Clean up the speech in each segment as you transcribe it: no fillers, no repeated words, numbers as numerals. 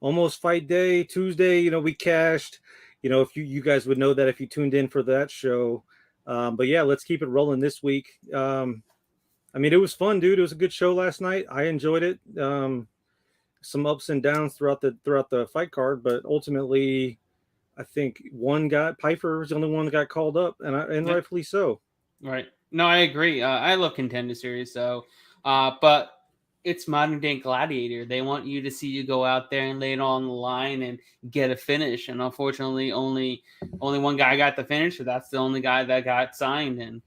almost fight day, Tuesday. We cashed. If you guys would know that if you tuned in for that show. But yeah, let's keep it rolling this week. It was fun, dude. It was a good show last night. I enjoyed it. Some ups and downs throughout the fight card, but ultimately, I think one guy, Piper, was the only one that got called up, and Yep. rightfully so. Right. No, I agree. I love Contender Series, so but it's modern day Gladiator. They want you to see you go out there and lay it all on the line and get a finish. And unfortunately, only one guy got the finish, so that's the only guy that got signed. And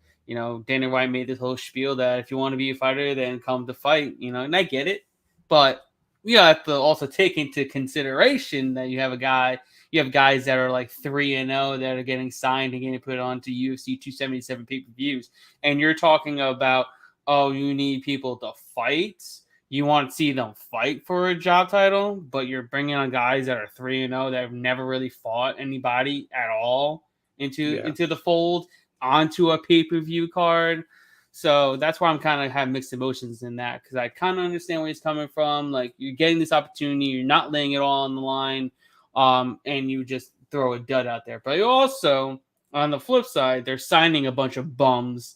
Dana White made this whole spiel that if you want to be a fighter, then come to fight. And I get it, but you have to also take into consideration that you have guys that are like 3-0 that are getting signed and getting put onto UFC 277 pay-per-views. And you're talking about, oh, you need people to fight. You want to see them fight for a job title, but you're bringing on guys that are 3-0 that have never really fought anybody at all into Yeah. into the fold onto a pay-per-view card. So that's why I'm kind of have mixed emotions in that, because I kind of understand where he's coming from. Like, you're getting this opportunity, you're not laying it all on the line, and you just throw a dud out there. But you also, on the flip side, they're signing a bunch of bums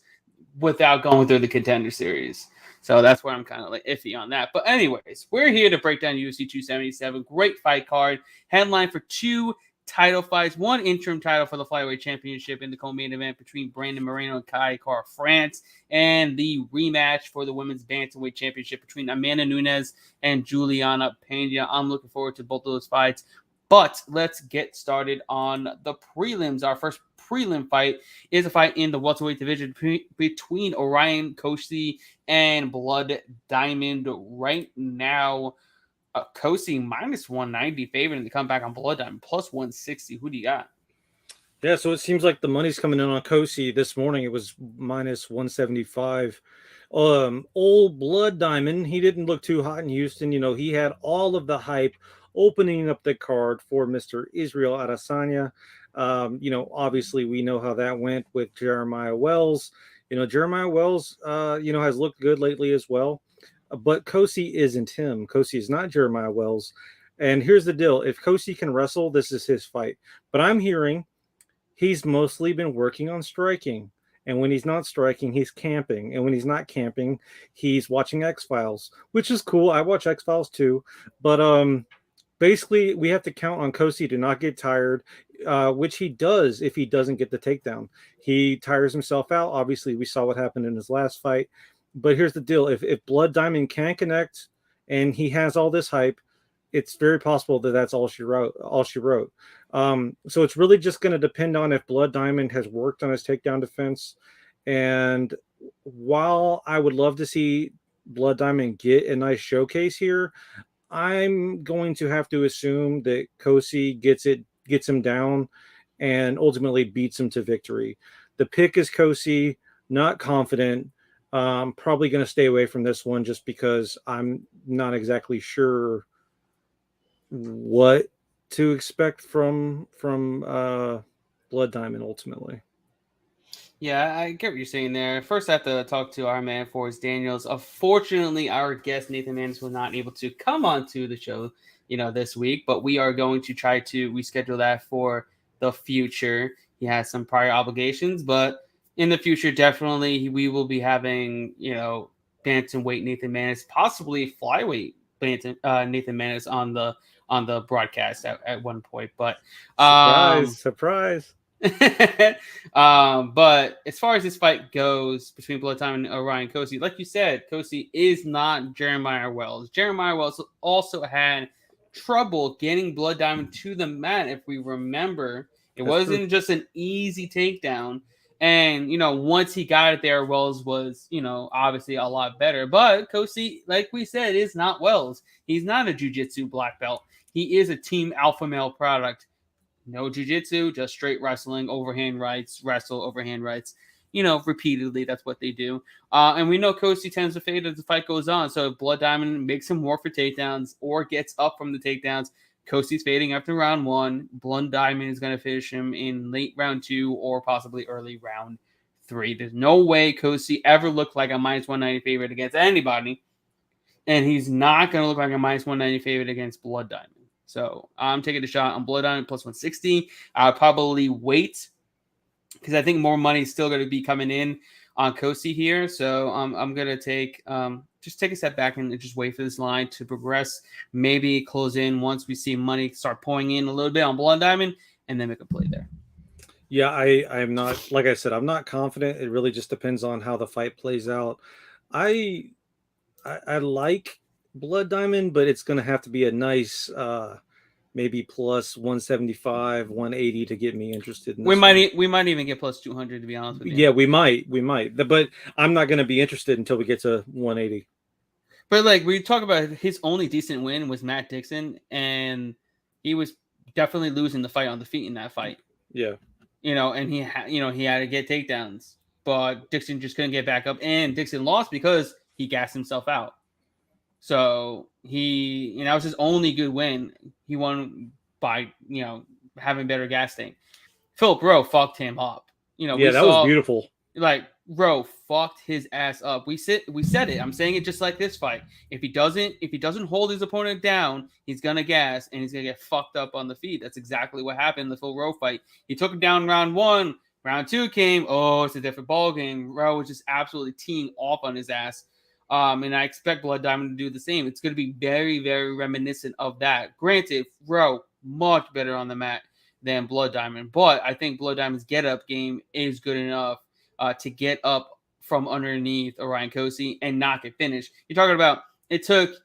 without going through the Contender Series. So that's where I'm kind of like iffy on that. But anyways, we're here to break down UFC 277. Great fight card. Headline for two title fights. One interim title for the Flyweight Championship in the co-main event between Brandon Moreno and Kai Kara France. And the rematch for the Women's Bantamweight Championship between Amanda Nunez and Juliana Pena. I'm looking forward to both of those fights. But let's get started on the prelims. Our first prelim fight is a fight in the welterweight division between Orion, Koshi, and Blood Diamond. Right now, Koshi minus 190 favored to come back on Blood Diamond plus 160. Who do you got? Yeah, so it seems like the money's coming in on Koshi. This morning it was minus 175. Old Blood Diamond, he didn't look too hot in Houston. He had all of the hype opening up the card for Mr. Israel Adesanya. Obviously we know how that went with Jeremiah Wells. Jeremiah Wells, has looked good lately as well. But Koshi isn't him. Koshi is not Jeremiah Wells. And here's the deal. If Koshi can wrestle, this is his fight. But I'm hearing he's mostly been working on striking. And when he's not striking, he's camping. And when he's not camping, he's watching X-Files, which is cool. I watch X-Files too. But basically, we have to count on Koshi to not get tired, which he does if he doesn't get the takedown. He tires himself out. Obviously, we saw what happened in his last fight. But here's the deal. If Blood Diamond can connect and he has all this hype, it's very possible that that's all she wrote. So it's really just going to depend on if Blood Diamond has worked on his takedown defense. And while I would love to see Blood Diamond get a nice showcase here, I'm going to have to assume that Koshi gets him down and ultimately beats him to victory. The pick is Koshi, not confident. Probably going to stay away from this one just because I'm not exactly sure what to expect from Blood Diamond ultimately. Yeah, I get what you're saying there. First, I have to talk to our man, Forrest Daniels. Unfortunately, our guest, Nathan Manns, was not able to come onto the show, this week, but we are going to try to reschedule that for the future. He has some prior obligations, but in the future, definitely, we will be having, bantamweight Nathan Manns, possibly flyweight Nathan Manns on the broadcast at one point. But Surprise. But as far as this fight goes between Blood Diamond and Orion Koshi, like you said, Koshi is not Jeremiah Wells. Jeremiah Wells also had trouble getting Blood Diamond to the mat. If we remember, it wasn't just an easy takedown. And once he got it there, Wells was obviously a lot better. But Koshi, like we said, is not Wells. He's not a jiu-jitsu black belt. He is a team alpha male product. No jiu-jitsu, just straight wrestling, overhand rights, wrestle, overhand rights. Repeatedly, that's what they do. And we know Koshi tends to fade as the fight goes on. So if Blood Diamond makes him work for takedowns or gets up from the takedowns, Koshi's fading after round 1. Blood Diamond is going to finish him in late round 2 or possibly early round 3. There's no way Koshi ever looked like a minus 190 favorite against anybody. And he's not going to look like a minus 190 favorite against Blood Diamond. So I'm taking a shot on Blood Diamond plus 160. I'll probably wait because I think more money is still going to be coming in on Koshi here. So I'm going to just take a step back and just wait for this line to progress. Maybe close in once we see money start pouring in a little bit on Blood Diamond and then make a play there. Yeah, I'm not, like I said, I'm not confident. It really just depends on how the fight plays out. I like Blood Diamond, but it's going to have to be a nice maybe plus 175, 180 to get me interested in this. We might even get plus 200 to be honest with you. Yeah, we might, but I'm not going to be interested until we get to 180. But like we talk about, his only decent win was Matt Dixon, and he was definitely losing the fight on the feet in that fight. Yeah. And he had to get takedowns, but Dixon just couldn't get back up, and Dixon lost because he gassed himself out. So that was his only good win. He won by, having better gas tank. Philip Rowe fucked him up. That was beautiful. Like Rowe fucked his ass up. We said it. I'm saying it just like this fight. If he doesn't hold his opponent down, he's gonna gas and he's gonna get fucked up on the feet. That's exactly what happened in the Phil Rowe fight. He took him down round 1. Round 2 came. Oh, it's a different ball game. Rowe was just absolutely teeing off on his ass. And I expect Blood Diamond to do the same. It's going to be very, very reminiscent of that. Granted, Rowe much better on the mat than Blood Diamond, but I think Blood Diamond's get-up game is good enough to get up from underneath Orion Koshi and not get finished. You're talking about it took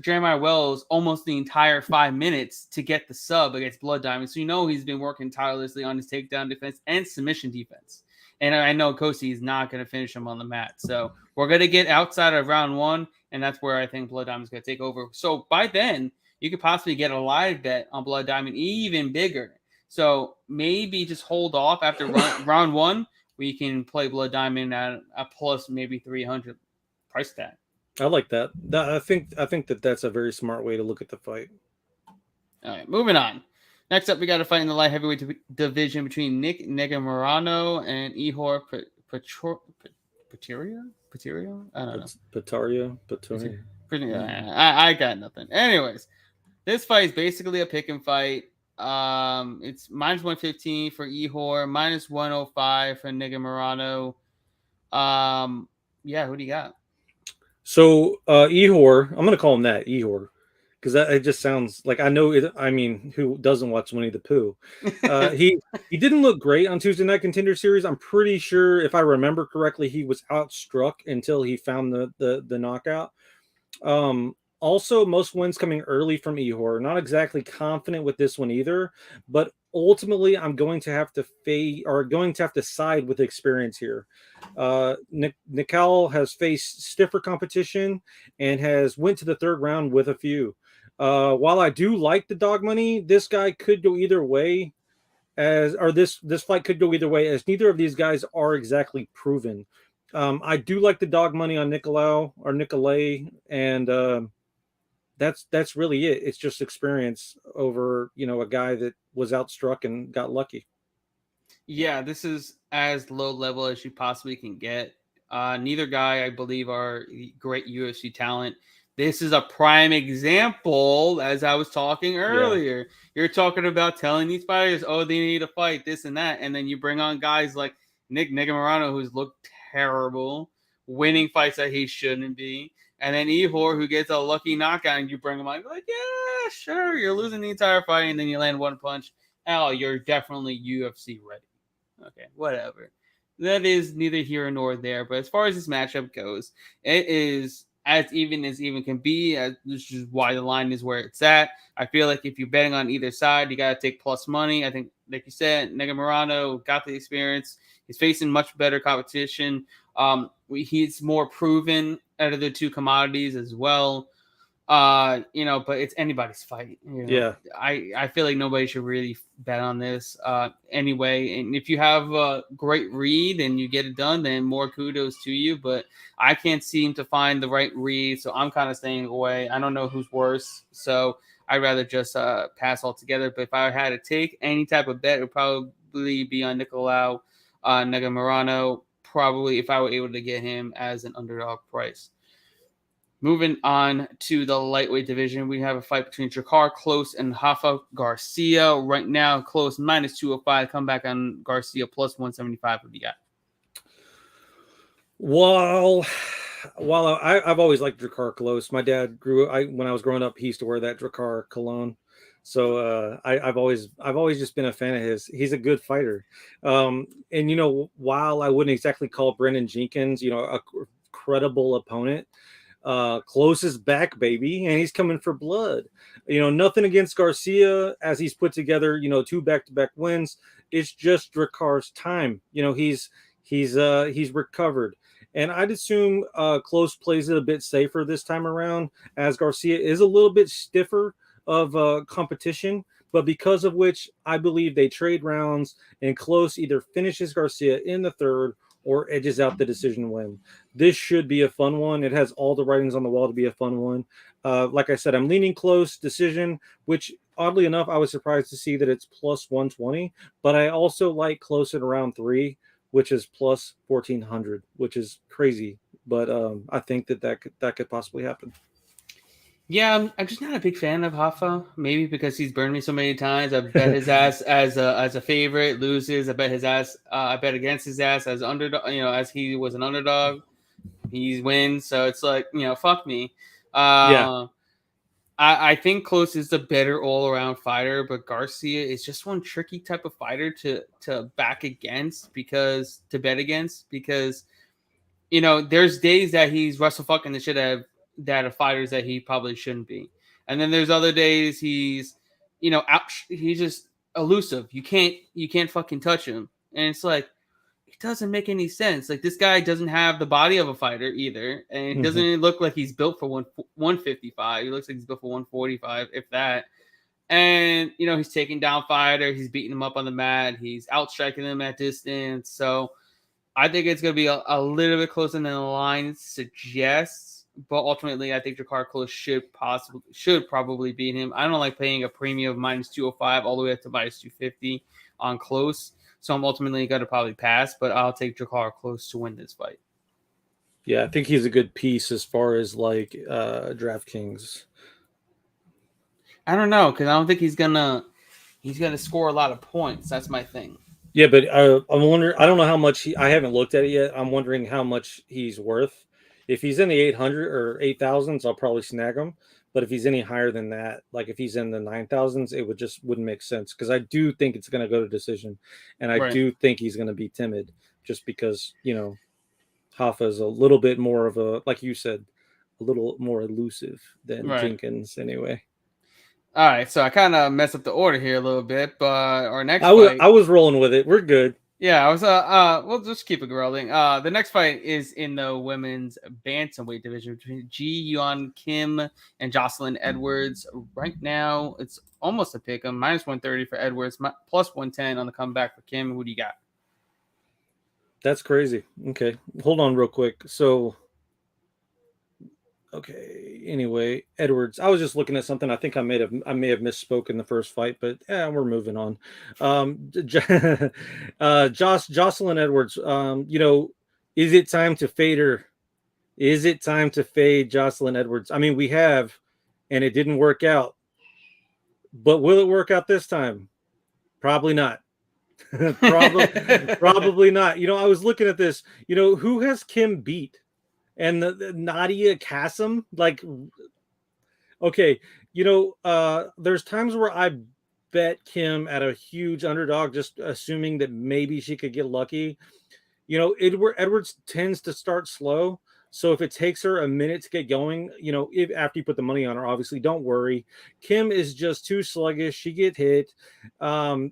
Jeremiah Wells almost the entire 5 minutes to get the sub against Blood Diamond, so he's been working tirelessly on his takedown defense and submission defense. And I know Koshi is not going to finish him on the mat. So we're going to get outside of round 1, and that's where I think Blood Diamond's going to take over. So by then, you could possibly get a live bet on Blood Diamond even bigger. So maybe just hold off after round 1. We can play Blood Diamond at a plus maybe 300 price tag. I like that. I think that's a very smart way to look at the fight. All right, moving on. Next up, we got a fight in the light heavyweight division between Nick Negamorano and Ihor Pataria? I don't know. Pataria? I got nothing. Anyways, this fight is basically a pick and fight. It's minus 115 for Ihor, minus 105 for Negamorano. Who do you got? So Ihor, I'm going to call him that, Ihor. Because it just sounds like I know it. I mean, who doesn't watch Winnie the Pooh? He didn't look great on Tuesday Night Contender Series. I'm pretty sure, if I remember correctly, he was outstruck until he found the knockout. Also, most wins coming early from Ihor. Not exactly confident with this one either, but ultimately, I'm going to have to side with experience here. Nikal has faced stiffer competition and has went to the 3rd round with a few. While I do like the dog money, this guy could go either way. This fight could go either way, as neither of these guys are exactly proven. I do like the dog money on Nicolay, and that's really it. It's just experience over a guy that was outstruck and got lucky. Yeah, this is as low level as you possibly can get. Neither guy, I believe, are great UFC talent. This is a prime example, as I was talking earlier. Yeah. You're talking about telling these fighters, they need to fight, this and that. And then you bring on guys like Nick Negamorano, who's looked terrible, winning fights that he shouldn't be. And then Ihor, who gets a lucky knockout, and you bring him on, like, yeah, sure, you're losing the entire fight, and then you land one punch. You're definitely UFC ready. Okay, whatever. That is neither here nor there. But as far as this matchup goes, it is as even can be, which is why the line is where it's at. I feel like if you're betting on either side, you got to take plus money. I think, like you said, Negamorano got the experience. He's facing much better competition. He's more proven out of the two commodities as well. But it's anybody's fight. Yeah. I feel like nobody should really bet on this anyway. And if you have a great read and you get it done, then more kudos to you. But I can't seem to find the right read, so I'm kind of staying away. I don't know who's worse, so I'd rather just pass altogether. But if I had to take any type of bet, it would probably be on Nicolau Negamorano, probably if I were able to get him as an underdog price. Moving on to the lightweight division, we have a fight between Drakkar Klose and Rafa Garcia. Right now, Klose minus 205. Come back on Garcia plus 175. What do you got? While I've always liked Drakkar Close. My dad when I was growing up, he used to wear that Drakkar cologne. So I've always just been a fan of his. He's a good fighter. And while I wouldn't exactly call Brendan Jenkins, a credible opponent, Close is back, baby, and he's coming for blood. Nothing against Garcia as he's put together, 2 back-to-back wins. It's just Drakkar's time. He's recovered. And I'd assume Close plays it a bit safer this time around, as Garcia is a little bit stiffer of competition, but because of which I believe they trade rounds and Close either finishes Garcia in the third or edges out the decision win. This should be a fun one. It has all the writings on the wall to be a fun one. Like I said, I'm leaning Close decision, which oddly enough, I was surprised to see that it's plus 120, but I also like Close in round 3, which is plus 1,400, which is crazy. But I think that could possibly happen. Yeah, I'm just not a big fan of Hoffa. Maybe because he's burned me so many times. I bet his ass as a favorite, loses. I bet his ass. I bet against his ass as underdog. As he was an underdog, he wins. So it's like fuck me. Yeah. I think Close is the better all around fighter, but Garcia is just one tricky type of fighter to back against because there's days that he's wrestle fucking the shit out of that are fighters that he probably shouldn't be. And then there's other days he's he's just elusive. You can't fucking touch him. And it's like it doesn't make any sense. Like this guy doesn't have the body of a fighter either, and it doesn't even look like he's built for 155. He looks like he's built for 145, if that. And he's taking down fighter, he's beating him up on the mat, he's outstriking them at distance. So I think it's going to be a little bit closer than the line suggests, but ultimately I think Drakkar Klose should probably beat him. I don't like paying a premium of minus 205 all the way up to minus 250 on Klose. So I'm ultimately going to probably pass, but I'll take Drakkar Klose to win this fight. Yeah, I think he's a good piece as far as like DraftKings. I don't know because I don't think he's gonna score a lot of points. That's my thing. Yeah, but I'm wondering. I don't know how much I haven't looked at it yet. I'm wondering how much he's worth. If he's in the 800 or 8,000s, I'll probably snag him. But if he's any higher than that, like if he's in the 9,000s, it wouldn't make sense because I do think it's going to go to decision, and I do think he's going to be timid just because Hoffa is a little bit more of a, like you said, a little more elusive than Jenkins anyway. All right, so I kind of messed up the order here a little bit, but our next I was rolling with it. We're good. Yeah, I was. We'll just keep it rolling. The next fight is in the women's bantamweight division between Ji Yeon Kim and Jocelyn Edwards. Right now, it's almost a pick 'em. Minus 130 for Edwards, plus 110 on the comeback for Kim. Who do you got? That's crazy. Okay, hold on real quick. So. Okay. Anyway, Edwards. I was just looking at something. I think I may have misspoke in the first fight, but yeah, we're moving on. Jocelyn Edwards. Is it time to fade her? Is it time to fade Jocelyn Edwards? I mean, we have, and it didn't work out. But will it work out this time? Probably not. Probably not. I was looking at this. Who has Kim beat? And the Nadia Kassem, like, okay, there's times where I bet Kim at a huge underdog, just assuming that maybe she could get lucky. Edwards tends to start slow. So if it takes her a minute to get going, if after you put the money on her, obviously don't worry. Kim is just too sluggish. She get hit. I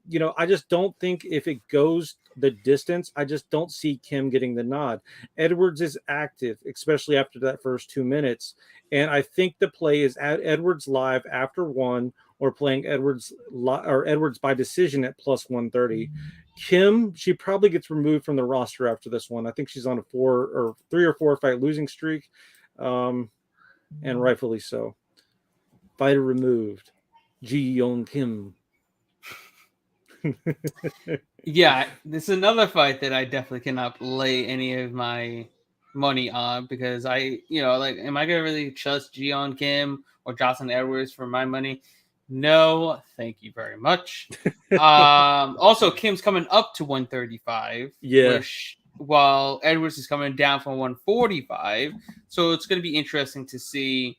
just don't think if it goes the distance, I just don't see Kim getting the nod. Edwards is active, especially after that first 2 minutes. And I think the play is at Edwards live after 1 or playing Edwards by decision at plus 130. Kim, she probably gets removed from the roster after this one. I think she's on a 3 or 4 fight losing streak, and rightfully so. Fighter removed. Ji Yeon Kim. Yeah, this is another fight that I definitely cannot lay any of my money on because am I gonna really trust Gion Kim or Jocelyn Edwards for my money? No, thank you very much. Also, Kim's coming up to 135, Yeah. while Edwards is coming down from 145. So it's going to be interesting to see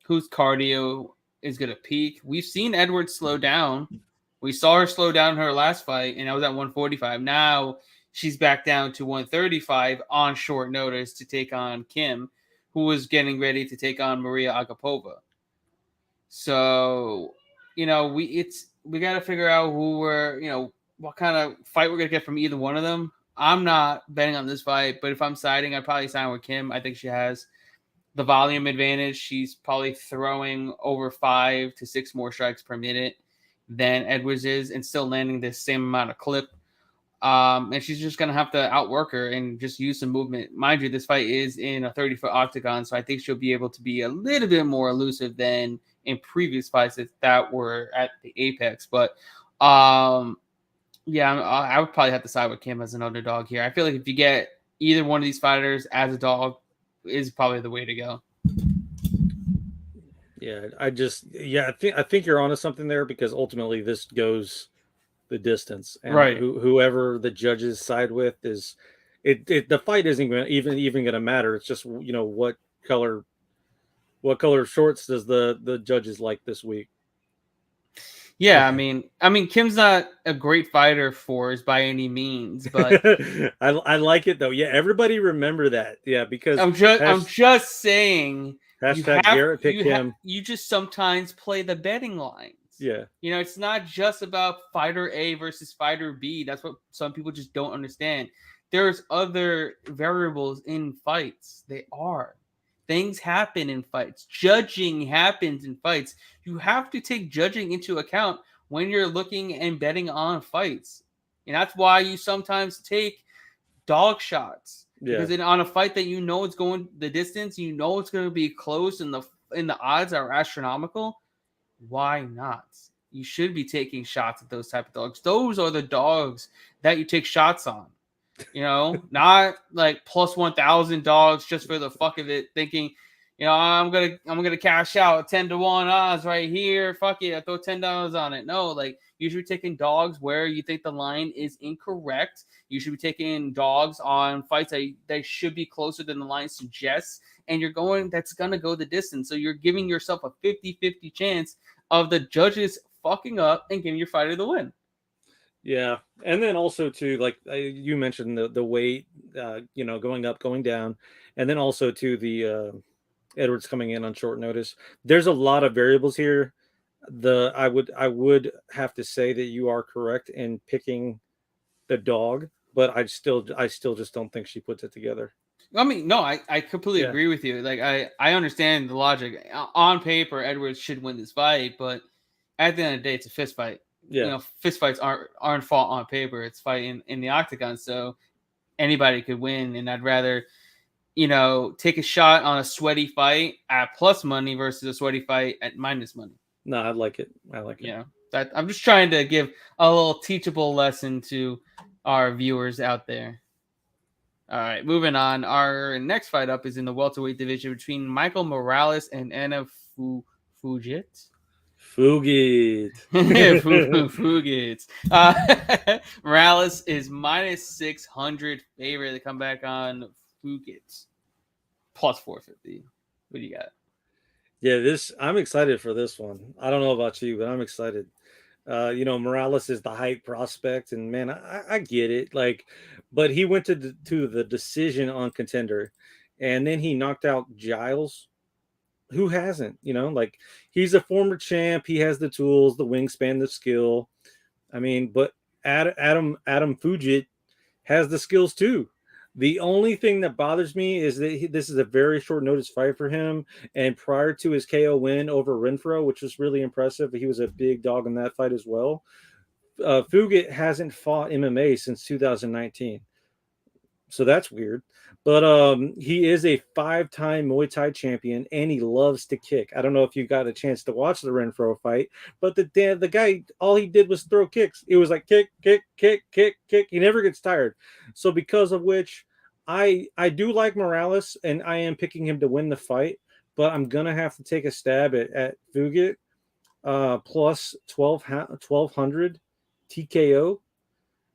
whose cardio is going to peak. We've seen Edwards slow down. We saw her slow down her last fight, and I was at 145. Now she's back down to 135 on short notice to take on Kim, who was getting ready to take on Maria Agapova. So, we got to figure out what kind of fight we're going to get from either one of them. I'm not betting on this fight, but if I'm siding, I'd probably side with Kim. I think she has the volume advantage. She's probably throwing over 5 to 6 more strikes per minute than Edwards is and still landing the same amount of clip. And she's just going to have to outwork her and just use some movement. Mind you, this fight is in a 30-foot octagon, so I think she'll be able to be a little bit more elusive than in previous fights that were at the Apex. But, I would probably have to side with Kim as an underdog here. I feel like if you get either one of these fighters as a dog is probably the way to go. Yeah, I think you're onto something there because ultimately this goes the distance, and right. Whoever the judges side with is the fight isn't even going to matter. It's just what color shorts does the judges like this week. Yeah, I mean Kim's not a great fighter for us by any means, but I like it though. Yeah, everybody remember that. Yeah, because I'm just saying Garrett picked him. You just sometimes play the betting lines. Yeah. It's not just about fighter A versus fighter B. That's what some people just don't understand. There's other variables in fights. Things happen in fights. Judging happens in fights. You have to take judging into account when you're looking and betting on fights. And that's why you sometimes take dog shots. Yeah. Because on a fight that it's going the distance, it's going to be close and the odds are astronomical, why not? You should be taking shots at those type of dogs. Those are the dogs that you take shots on. Not like plus 1,000 dogs just for the fuck of it, thinking, I'm gonna cash out 10-1 odds right here. Fuck it, I throw $10 on it. No, like you should be taking dogs where you think the line is incorrect. You should be taking dogs on fights that should be closer than the line suggests, and that's gonna go the distance. So you're giving yourself a 50-50 chance of the judges fucking up and giving your fighter the win. Yeah, and then also too, like you mentioned the weight, going up, going down, and then also to the Edwards coming in on short notice. There's a lot of variables here. I would have to say that you are correct in picking the dog, but I still just don't think she puts it together. I mean, no, I completely agree with you. Like I understand the logic. On paper, Edwards should win this fight, but at the end of the day, it's a fist fight. Yeah. Fist fights aren't fought on paper. It's fighting in the octagon, so anybody could win. And I'd rather, take a shot on a sweaty fight at plus money versus a sweaty fight at minus money. No, I like it. That I'm just trying to give a little teachable lesson to our viewers out there. All right, moving on. Our next fight up is in the welterweight division between Michael Morales and Anna Fujit. Fugit. Fugit. Morales is minus 600 favorite to come back on Fugit. Plus 450. What do you got? Yeah, I'm excited for this one. I don't know about you, but I'm excited. Morales is the hype prospect, and man, I get it. Like, but he went to the decision on Contender, and then he knocked out Giles. Who hasn't? Like he's a former champ. He has the tools, the wingspan, the skill. I mean, but Adam Fujit has the skills too. The only thing that bothers me is that this is a very short notice fight for him. And prior to his KO win over Renfro, which was really impressive, he was a big dog in that fight as well. Fugit hasn't fought MMA since 2019. So that's weird. But he is a 5-time Muay Thai champion, and he loves to kick. I don't know if you got a chance to watch the Renfro fight, but the guy, all he did was throw kicks. It was like kick, kick, kick, kick, kick. He never gets tired. So because of which, I do like Morales, and I am picking him to win the fight, but I'm gonna have to take a stab at Fugit plus 1200 TKO.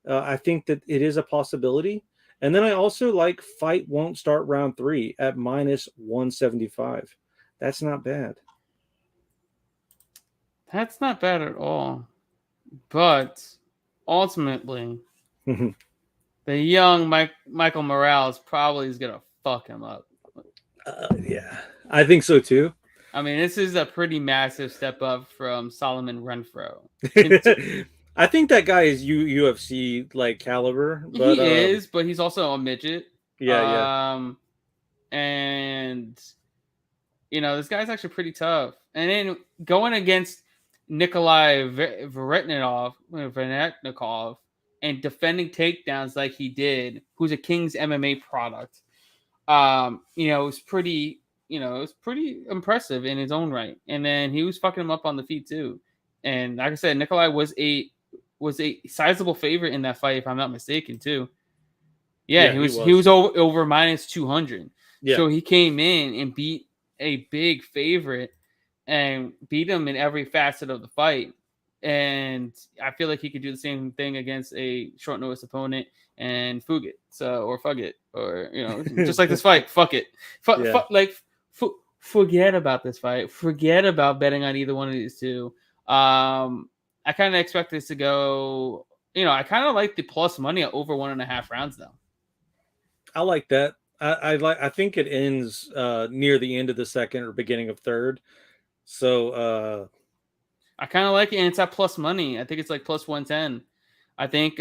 I think that it is a possibility. And then I also like fight won't start round 3 at minus 175. That's not bad. That's not bad at all. But ultimately, the young Michael Morales probably is gonna fuck him up. Yeah, I think so too. I mean, this is a pretty massive step up from Solomon Renfro. I think that guy is UFC like caliber, but He is, but he's also a midget. yeah. And this guy's actually pretty tough. And then going against Nikolai Veretnikov and defending takedowns like he did, who's a King's MMA product, it was pretty impressive in his own right. And then he was fucking him up on the feet too. And like I said, Nikolai was a sizable favorite in that fight, if I'm not mistaken, too. Yeah, he was over minus 200. Yeah. So he came in and beat a big favorite and beat him in every facet of the fight. And I feel like he could do the same thing against a short notice opponent and Fugit. Fugit, or just like this fight. Fuck it. Forget about this fight. Forget about betting on either one of these two. I kind of expect this to go. I kind of like the plus money at over 1.5 rounds though. I like that. I think it ends near the end of the second or beginning of third. So I kind of like it, and it's at plus money. I think it's like plus 110. I think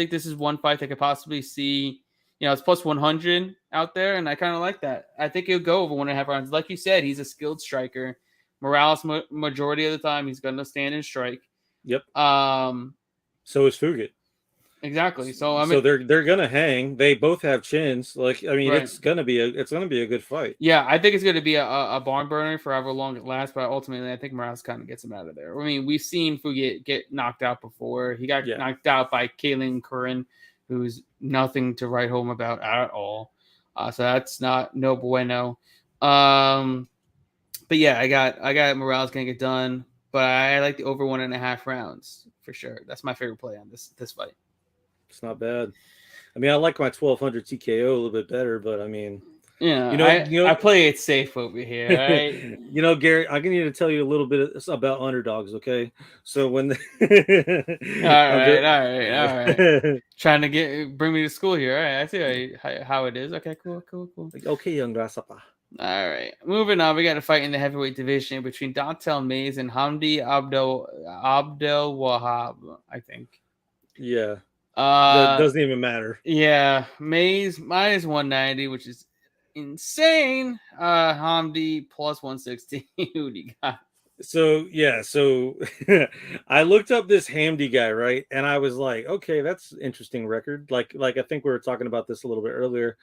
this is one fight that could possibly see. It's plus 100 out there, and I kind of like that. I think it'll go over 1.5 rounds. Like you said, he's a skilled striker. Morales, majority of the time, he's going to stand and strike. Yep. So is Fugit. Exactly. So they're gonna hang. They both have chins. Right. It's gonna be a good fight. Yeah, I think it's gonna be a barn burner for however long it lasts. But ultimately, I think Morales kind of gets him out of there. I mean, we've seen Fugit get knocked out before. He got knocked out by Kaylin Curran, who's nothing to write home about at all. So that's no bueno. But yeah, I got Morales gonna get done. But I like the over 1.5 rounds for sure. That's my favorite play on this fight. It's not bad. I mean, I like my 1200 TKO a little bit better, but I mean, I play it safe over here, right? Gary, I need to tell you a little bit about underdogs, okay? So when all right. Trying to bring me to school here. All right, I see how it is. Okay, cool. Okay, young grasshopper. All right, moving on. We got a fight in the heavyweight division between Dontel Mays and Hamdi Abdel Wahab, I think. Yeah. That doesn't even matter. Yeah, Mays minus 190, which is insane. Hamdi plus 160. Who do you got? So I looked up this Hamdi guy, right? And I was like, okay, that's an interesting record. Like I think we were talking about this a little bit earlier.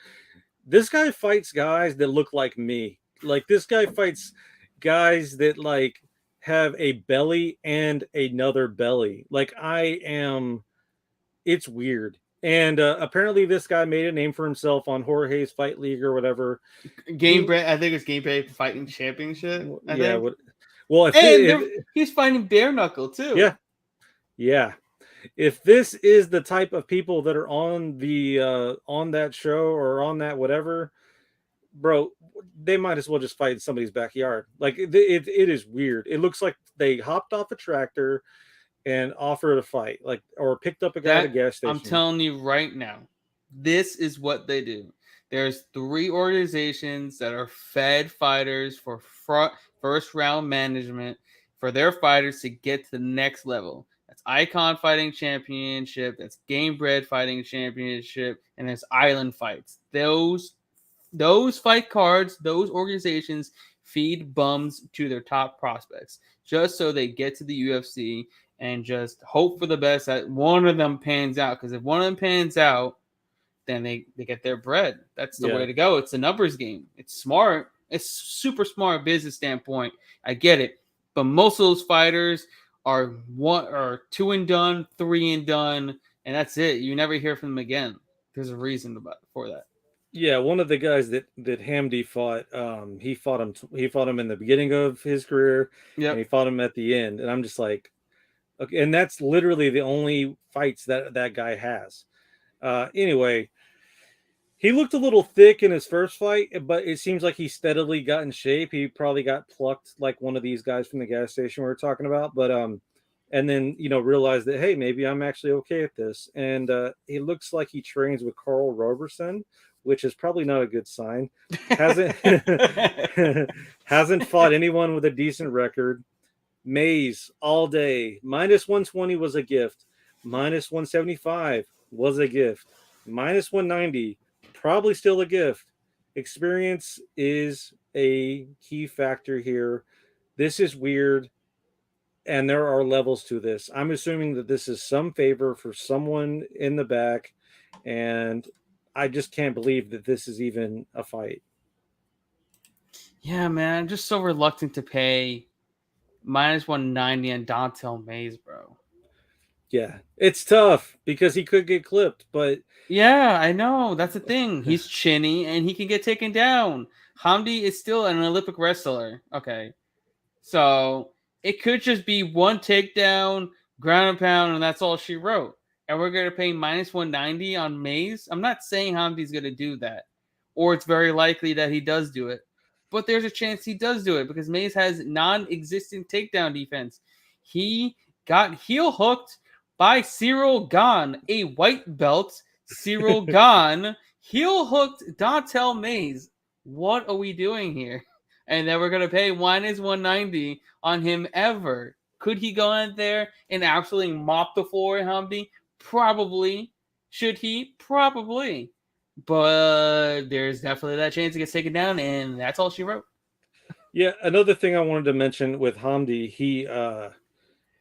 This guy fights guys that look like me. Like this guy fights guys that like have a belly and another belly. Like it's weird. And apparently this guy made a name for himself on Jorge's Fight League or whatever. I think it's Game Break Fighting Championship. He's fighting bare knuckle too. Yeah. If this is the type of people that are on the on that show or on that whatever, bro, they might as well just fight in somebody's backyard. Like it is weird. It looks like they hopped off a tractor and offered a fight, or picked up a guy at a gas station. I'm telling you right now, this is what they do. There's 3 organizations that are fed fighters for first round management for their fighters to get to the next level. That's Icon Fighting Championship, that's Game Bred Fighting Championship, and there's Island Fights. Those fight cards, those organizations feed bums to their top prospects just so they get to the UFC and just hope for the best that one of them pans out. Because if one of them pans out, then they get their bread. That's the way to go. It's a numbers game. It's smart. It's super smart business standpoint. I get it. But most of those fighters are 2 and done, 3 and done, and that's it. You never hear from them again. There's a reason for that. Yeah, one of the guys that Hamdi fought, he fought him in the beginning of his career, and he Yep. fought him at the end. And I'm just like, okay, and that's literally the only fights that guy has. Anyway, he looked a little thick in his first fight, but it seems like he steadily got in shape. He probably got plucked like one of these guys from the gas station we were talking about, but and then realized that, hey, maybe I'm actually okay at this. And he looks like he trains with Carl Roberson, which is probably not a good sign. Hasn't hasn't fought anyone with a decent record. Mays all day. Minus 120 was a gift. Minus 175 was a gift. Minus 190, probably still a gift. Experience is a key factor here. This is weird, and there are levels to this. I'm assuming that this is some favor for someone in the back, and I just can't believe that this is even a fight. Yeah, man, I'm just so reluctant to pay minus 190 on Dontel Mays, bro. Yeah, it's tough because he could get clipped, but Yeah, I know. That's the thing. He's chinny and he can get taken down. Hamdi is still an Olympic wrestler. Okay. So it could just be one takedown, ground and pound, and that's all she wrote. And we're going to pay minus 190 on Mays. I'm not saying Hamdi's going to do that, or it's very likely that he does do it. But there's a chance he does do it because Mays has non existent takedown defense. He got heel hooked by Cyril Gahn, a white belt. Cyril Gahn heel hooked Dontel Mays. What are we doing here? And then we're going to pay minus 190 on him ever. Could he go in there and absolutely mop the floor, Hamdi? Probably. Should he? Probably. But there's definitely that chance he gets taken down, and that's all she wrote. yeah, another thing I wanted to mention with Hamdi, he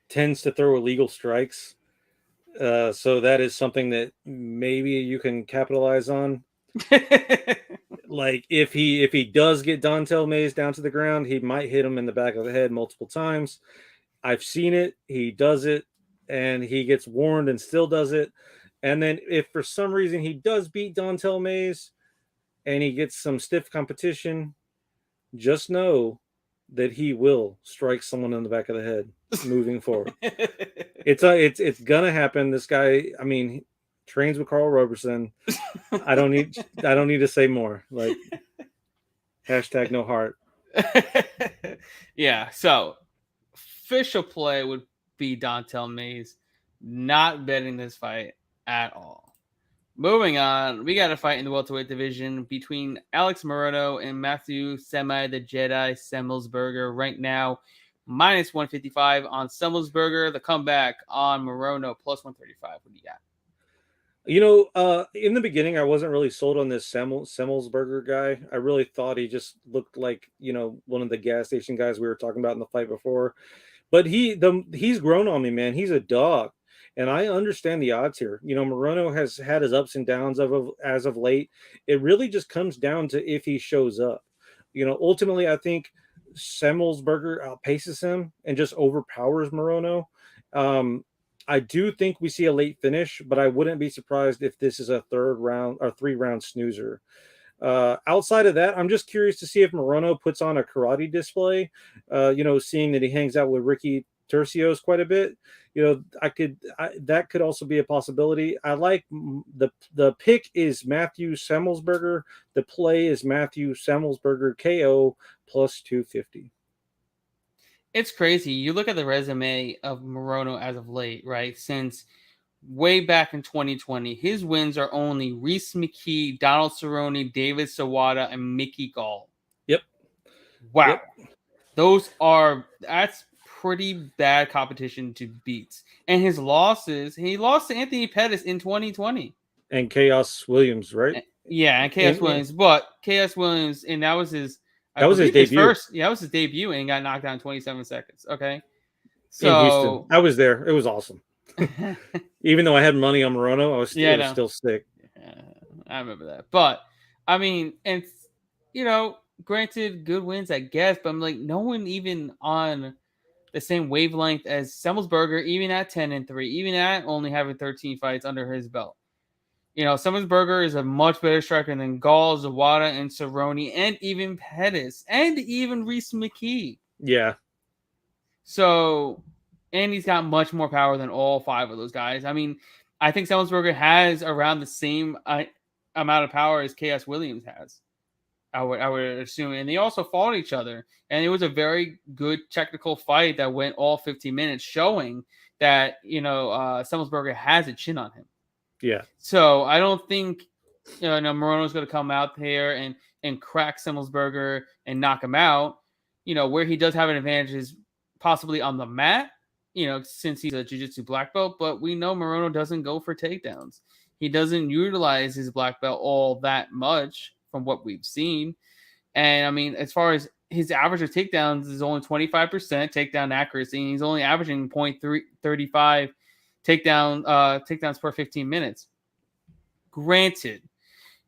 tends to throw illegal strikes. So that is something that maybe you can capitalize on. Like if he does get Dontel Mays down to the ground, he might hit him in the back of the head multiple times. I've seen it. He does it, and he gets warned and still does it. And then if for some reason he does beat Dontel Mays and he gets some stiff competition, just know that he will strike someone in the back of the head moving forward. It's gonna happen. This guy, I mean, trains with Carl Roberson. I don't need to say more. Like hashtag no heart. Yeah. So official play would be Dontel Mays. Not betting this fight at all. Moving on, we got a fight in the welterweight division between Alex Morono and Matthew Semi the Jedi Semmelsberger. Right now, minus 155 on Semmelsberger. The comeback on Morono plus 135. What do you got? In the beginning, I wasn't really sold on this Semmelsberger guy. I really thought he just looked like, one of the gas station guys we were talking about in the fight before. But he's grown on me, man. He's a dog. And I understand the odds here. Morono has had his ups and downs as of late. It really just comes down to if he shows up. Ultimately, I think Semmelsberger outpaces him and just overpowers Morono. I do think we see a late finish, but I wouldn't be surprised if this is a 3-round snoozer. Outside of that, I'm just curious to see if Morono puts on a karate display. Seeing that he hangs out with Ricky Tercios quite a bit, that could also be a possibility. I like the pick is Matthew Semmelsberger. The play is Matthew Semmelsberger KO plus 250. It's crazy. You look at the resume of Morono as of late, right? Since way back in 2020, his wins are only Reese McKee, Donald Cerrone, David Sawada, and Mickey Gall. Yep. Wow. Yep. That's pretty bad competition to beat. And his losses, he lost to Anthony Pettis in 2020. And Chaos Williams, right? Yeah, and Chaos Williams. But Chaos Williams, and that was his debut. That was his debut, and he got knocked down in 27 seconds. Okay. So in Houston. I was there. It was awesome. Even though I had money on Morono, I was still sick. Yeah, I remember that. But I mean, and granted, good wins, I guess, but I'm like, no one even on the same wavelength as Semmelsberger, even at 10-3, even at only having 13 fights under his belt. Semmelsberger is a much better striker than Gall, Zawada, and Cerrone, and even Perez, and even Reese McKee. Yeah. So, and he's got much more power than all 5 of those guys. I mean, I think Semmelsberger has around the same amount of power as KS Williams has. I would assume, and they also fought each other, and it was a very good technical fight that went all 15 minutes, showing that Semmelsberger has a chin on him. Yeah. So I don't think Morono's going to come out there and crack Semmelsberger and knock him out. Where he does have an advantage is possibly on the mat, since he's a jiu-jitsu black belt, but we know Morono doesn't go for takedowns. He doesn't utilize his black belt all that much from what we've seen. And I mean, as far as his average of takedowns is only 25% takedown accuracy, and he's only averaging 0.35 takedowns per 15 minutes. Granted,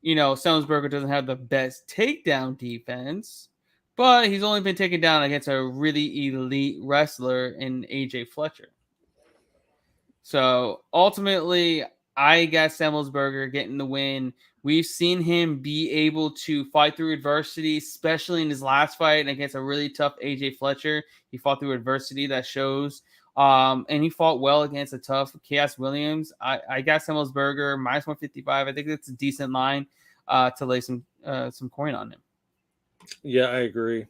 Semmelsberger doesn't have the best takedown defense, but he's only been taken down against a really elite wrestler in AJ Fletcher. So ultimately, I got Semmelsberger getting the win. We've seen him be able to fight through adversity, especially in his last fight against a really tough AJ Fletcher. He fought through adversity that shows. And he fought well against a tough KS Williams. I got Semmelsberger minus 155. I think that's a decent line to lay some coin on him. Yeah, I agree.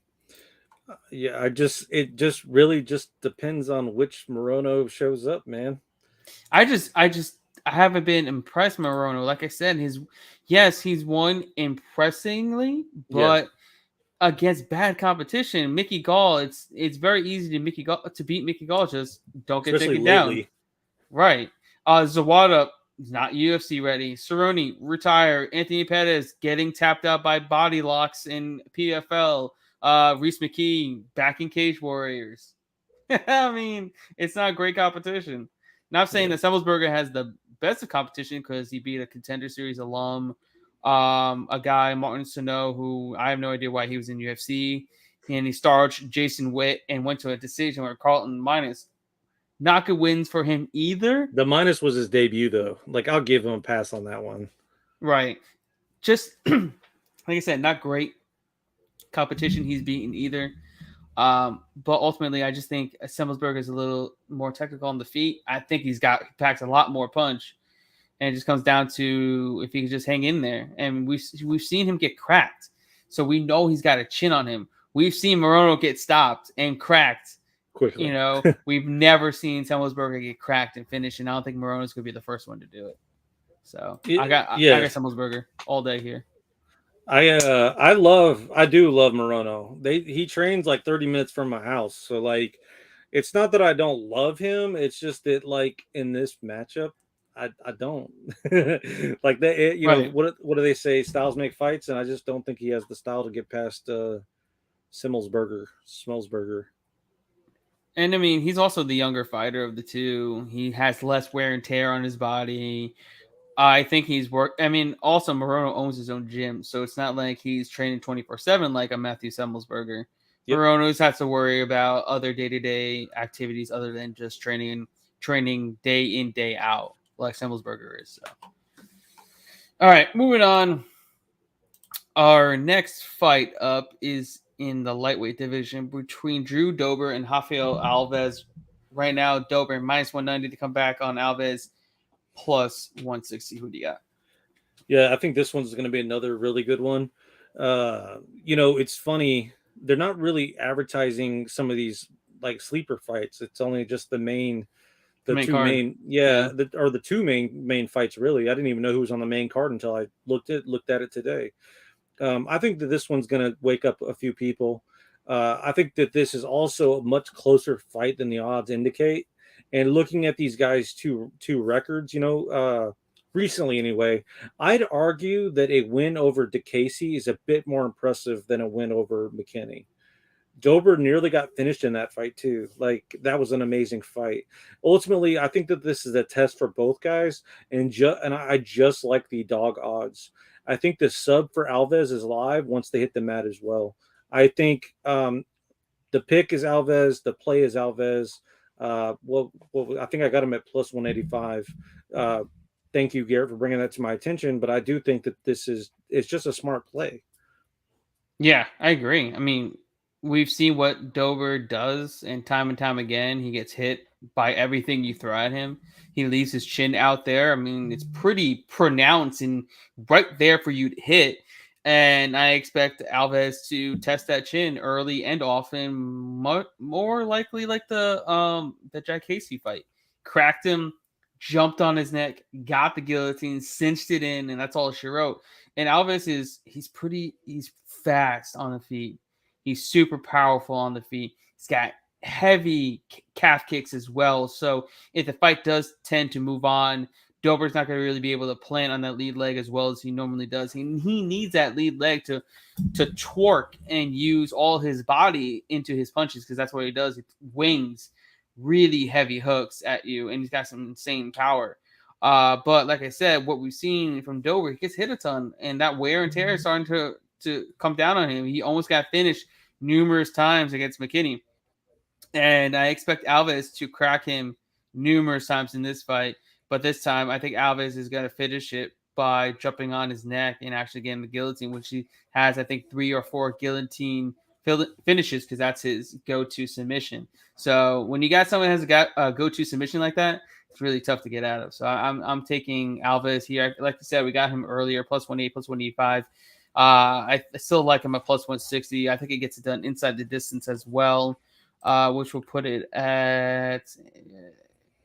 Yeah, it just really just depends on which Morono shows up, man. I haven't been impressed, Morono. Like I said, he's won impressingly, but against bad competition, Mickey Gall, it's very easy to beat Mickey Gall. Just don't get taken down. Right. Zawada not UFC ready. Cerrone retired. Anthony Perez getting tapped out by body locks in PFL. Reese McKee back in Cage Warriors. I mean, it's not great competition. Not saying that Semmelsberger has the best of competition because he beat a Contender Series alum, a guy, Martin Sano, who I have no idea why he was in UFC. And he starched Jason Witt and went to a decision where Carlton minus. Not good wins for him either. The minus was his debut, though. Like, I'll give him a pass on that one. Right. Just, like I said, not great competition he's beaten either. But ultimately, I just think Semmelsberger is a little more technical on the feet. I think he packs a lot more punch, and it just comes down to if he can just hang in there. And we've seen him get cracked, so we know he's got a chin on him. We've seen Morono get stopped and cracked quickly. We've never seen Semmelsberger get cracked and finish, and I don't think Morono's going to be the first one to do it. So I got Semmelsberger all day here. I do love Morono. He trains like 30 minutes from my house. So like it's not that I don't love him, it's just that like in this matchup, I don't. Like right. What do they say? Styles make fights, and I just don't think he has the style to get past Semmelsberger. And I mean, he's also the younger fighter of the two. He has less wear and tear on his body. I think he's worked. I mean, also Morono owns his own gym, so it's not like he's training 24/7 like a Matthew Semmelsberger. Yep. Morono's has to worry about other day-to-day activities other than just training day in, day out, like Semmelsberger is. So, all right, moving on. Our next fight up is in the lightweight division between Drew Dober and Rafael Alves. Right now, Dober minus 190 to come back on Alves. Plus 160. Who do you got? Yeah, I think this one's going to be another really good one. It's funny. They're not really advertising some of these like sleeper fights. It's only just the two main fights, really. I didn't even know who was on the main card until I looked at it today. I think that this one's going to wake up a few people. I think that this is also a much closer fight than the odds indicate. And looking at these guys' two records, recently anyway, I'd argue that a win over DeCasey is a bit more impressive than a win over McKinney. Dober nearly got finished in that fight too. Like, that was an amazing fight. Ultimately, I think that this is a test for both guys, and I just like the dog odds. I think the sub for Alves is live once they hit the mat as well. I think the pick is Alves, the play is Alves. I think I got him at plus 185. thank you, Garrett, for bringing that to my attention. But I do think that it's just a smart play. Yeah, I agree. I mean, we've seen what Dober does, and time again, he gets hit by everything you throw at him. He leaves his chin out there. I mean, it's pretty pronounced and right there for you to hit. And I expect Alves to test that chin early and often, more likely like the Jack Casey fight. Cracked him, jumped on his neck, got the guillotine, cinched it in, and that's all she wrote. And Alves he's fast on the feet. He's super powerful on the feet. He's got heavy calf kicks as well. So if the fight does tend to move on, Dober's not going to really be able to plant on that lead leg as well as he normally does. He needs that lead leg to twerk and use all his body into his punches, because that's what he does. He wings really heavy hooks at you, and he's got some insane power. But like I said, what we've seen from Dober, he gets hit a ton, and that wear and tear is starting to come down on him. He almost got finished numerous times against McKinney, and I expect Alves to crack him numerous times in this fight. But this time, I think Alves is going to finish it by jumping on his neck and actually getting the guillotine, which he has, I think, 3 or 4 guillotine finishes, because that's his go-to submission. So when you got someone that has a go-to submission like that, it's really tough to get out of. So I'm taking Alves here. Like I said, we got him earlier, plus 180, plus 185. I still like him at plus 160. I think it gets it done inside the distance as well, which will put it at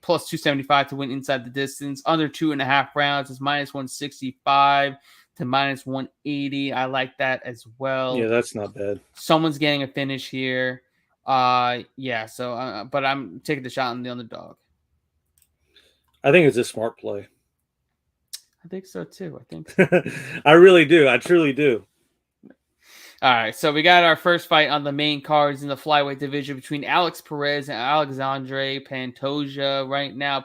plus 275 to win inside the distance. Under 2.5 rounds is minus 165 to minus 180. I like that as well. Yeah, that's not bad. Someone's getting a finish here. Yeah. So, but I'm taking the shot on the underdog. I think it's a smart play. I think so too. I think so. I really do. I truly do. All right, so we got our first fight on the main cards in the flyweight division between Alex Perez and Alexandre Pantosia. Right now,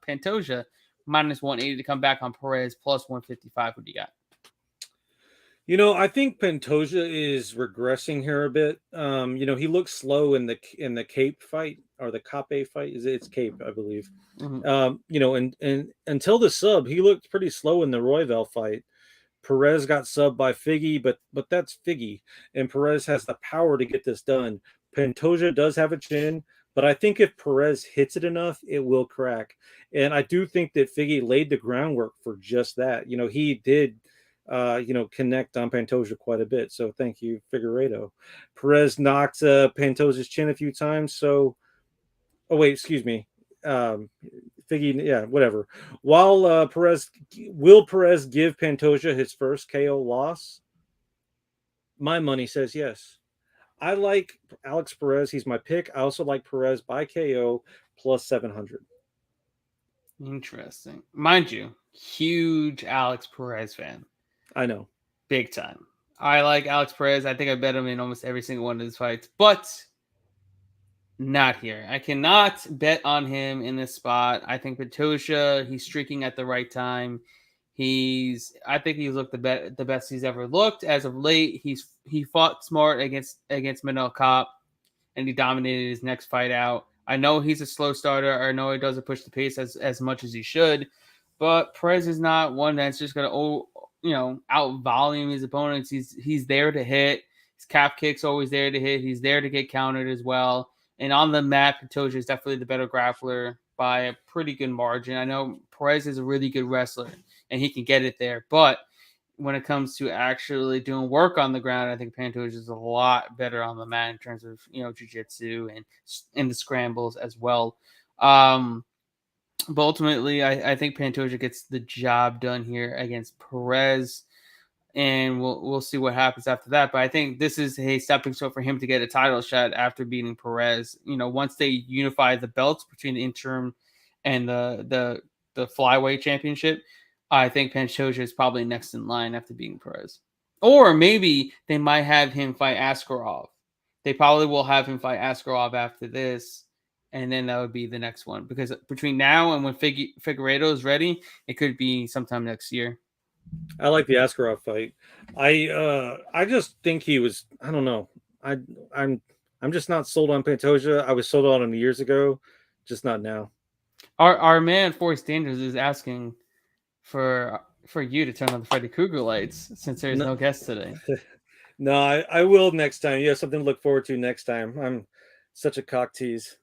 Pantosia minus 180 to come back on Perez, plus 155. What do you got? You know, I think Pantosia is regressing here a bit. You know, he looked slow in the Cape fight, or the Cape fight. It's Cape, I believe. Mm-hmm. You know, and until the sub, he looked pretty slow in the Royval fight. Perez got subbed by Figgy, but that's Figgy, and Perez has the power to get this done. Pantosia does have a chin, but I think if Perez hits it enough, it will crack. And I do think that Figgy laid the groundwork for just that. You know, he did, you know, connect on Pantosia quite a bit. So thank you, Figueiredo. Perez knocked Pantosia's chin a few times. So, oh wait, excuse me. Figgy, yeah, whatever. While Perez give Pantosia his first KO loss? My money says yes. I like Alex Perez. He's my pick. I also like Perez by KO plus 700. Interesting. Mind you, huge Alex Perez fan. I know. Big time. I like Alex Perez. I think I bet him in almost every single one of his fights, but not here. I cannot bet on him in this spot. I think Pantosia, he's streaking at the right time. I think he's looked the best he's ever looked as of late. He fought smart against Manel Kopp, and he dominated his next fight out. I know he's a slow starter. I know he doesn't push the pace as much as he should, but Perez is not one that's just gonna out volume his opponents. He's there to hit. His calf kick's always there to hit. He's there to get countered as well. And on the mat, Pantosia is definitely the better grappler by a pretty good margin. I know Perez is a really good wrestler, and he can get it there. But when it comes to actually doing work on the ground, I think Pantosia is a lot better on the mat in terms of, jiu-jitsu and the scrambles as well. But ultimately, I think Pantosia gets the job done here against Perez. And we'll see what happens after that. But I think this is a stepping stone for him to get a title shot after beating Perez. Once they unify the belts between the interim and the flyweight championship, I think Pantosia is probably next in line after beating Perez. Or maybe they might have him fight Askarov. They probably will have him fight Askarov after this, and then that would be the next one. Because between now and when Figueiredo is ready, it could be sometime next year. I like the Askarov fight. I just think he was. I don't know. I'm just not sold on Pantosia. I was sold on him years ago, just not now. Our man Forrest Daniels is asking, for you to turn on the Freddy Krueger lights since there's No, no guest today. no, I will next time. You have something to look forward to next time. I'm such a cock tease.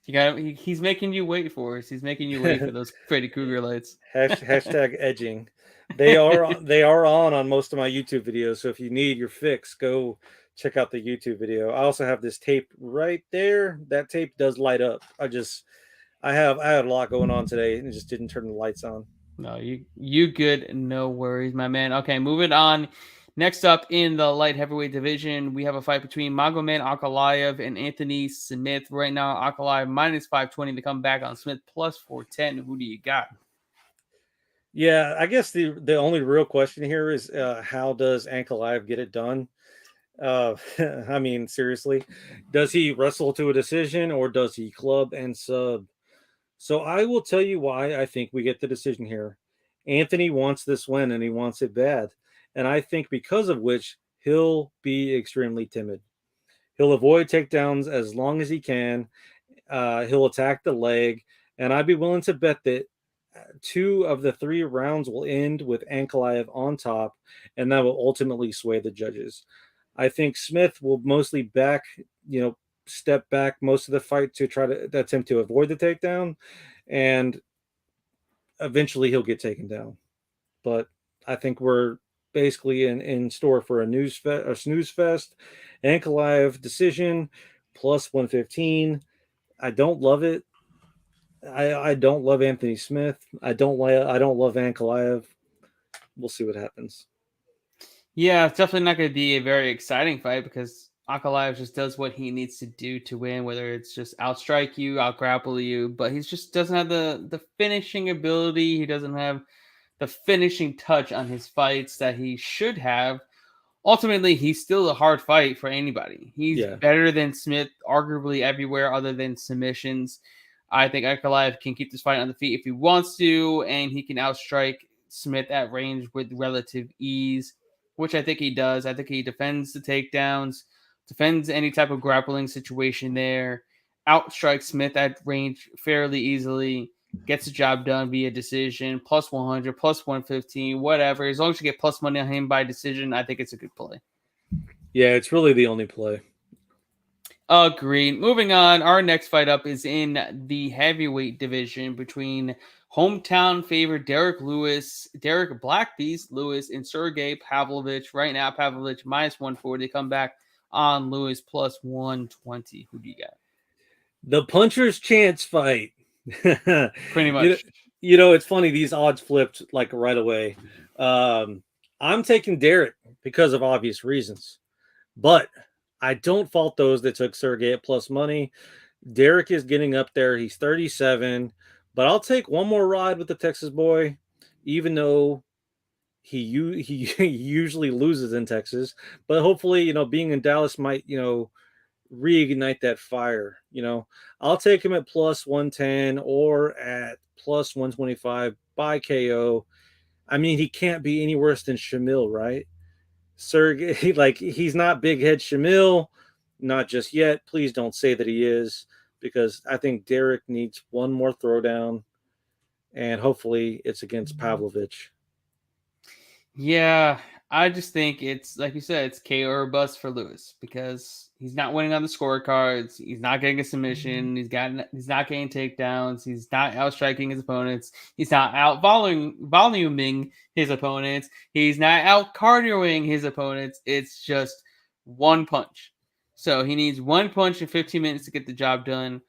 He's making you wait for us. He's making you wait for those Freddy Krueger lights. Hashtag edging. They are on most of my YouTube videos. So if you need your fix, go check out the YouTube video. I also have this tape right there. That tape does light up. I had a lot going on today and just didn't turn the lights on. No, you good. No worries, my man. Okay, moving on. Next up in the light heavyweight division, we have a fight between Mangoman Akalayev and Anthony Smith. Right now, Akalayev minus 520 to come back on Smith plus 410. Who do you got? Yeah, I guess the only real question here is how does Ankalaev get it done? I mean, seriously, does he wrestle to a decision or does he club and sub? So I will tell you why I think we get the decision here. Anthony wants this win and he wants it bad. And I think because of which he'll be extremely timid. He'll avoid takedowns as long as he can. He'll attack the leg. And I'd be willing to bet that 2 of the 3 rounds will end with Ankalaev on top, and that will ultimately sway the judges. I think Smith will mostly step back most of the fight to try to attempt to avoid the takedown, and eventually he'll get taken down. But I think we're basically in store for a snooze fest. Ankalaev decision plus 115. I don't love it. I don't love Anthony Smith. I don't love Ankalaev. We'll see what happens. Yeah, it's definitely not going to be a very exciting fight because Akalaev just does what he needs to do to win, whether it's just outstrike you, outgrapple you, but he just doesn't have the finishing ability. He doesn't have the finishing touch on his fights that he should have. Ultimately, he's still a hard fight for anybody. He's better than Smith, arguably everywhere other than submissions. I think Akalaev can keep this fight on the feet if he wants to, and he can outstrike Smith at range with relative ease, which I think he does. I think he defends the takedowns, defends any type of grappling situation there, outstrikes Smith at range fairly easily, gets the job done via decision, plus 100, plus 115, whatever. As long as you get plus money on him by decision, I think it's a good play. Yeah, it's really the only play. Agreed. Moving on, our next fight up is in the heavyweight division between hometown favorite Derrick Black Beast Lewis, and Sergey Pavlovich. Right now, Pavlovich minus 140. Come back on Lewis plus 120. Who do you got? The puncher's chance fight. Pretty much. It's funny. These odds flipped like right away. I'm taking Derrick because of obvious reasons, but I don't fault those that took Sergey at plus money. Derrick is getting up there. He's 37, but I'll take one more ride with the Texas boy, even though he usually loses in Texas. But hopefully, being in Dallas might, reignite that fire. I'll take him at plus 110 or at plus 125 by KO. I mean, he can't be any worse than Shamil, right? Sergey, he's not big head Shamil, not just yet. Please don't say that he is, because I think Derrick needs one more throwdown, and hopefully it's against Pavlovich. Yeah, I just think it's like you said, it's KO or bust for Lewis because he's not winning on the scorecards. He's not getting a submission. He's not getting takedowns. He's not outstriking his opponents. He's not out voluming his opponents. He's not out cardioing his opponents. It's just one punch. So he needs one punch in 15 minutes to get the job done.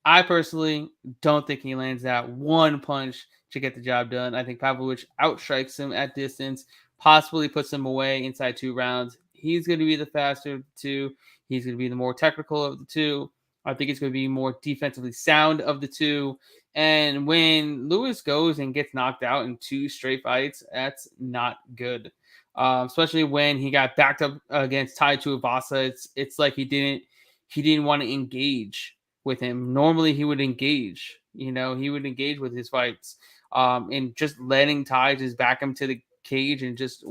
I personally don't think he lands that one punch to get the job done. I think Pavlovich outstrikes him at distance, possibly puts him away inside 2 rounds. He's going to be the faster of the two. He's going to be the more technical of the two. I think it's going to be more defensively sound of the two. And when Lewis goes and gets knocked out in 2 straight fights, that's not good. Especially when he got backed up against Tai Tuivasa. It's like he didn't want to engage with him. Normally he would engage. He would engage with his fights. And just letting Tai just back him to the cage and just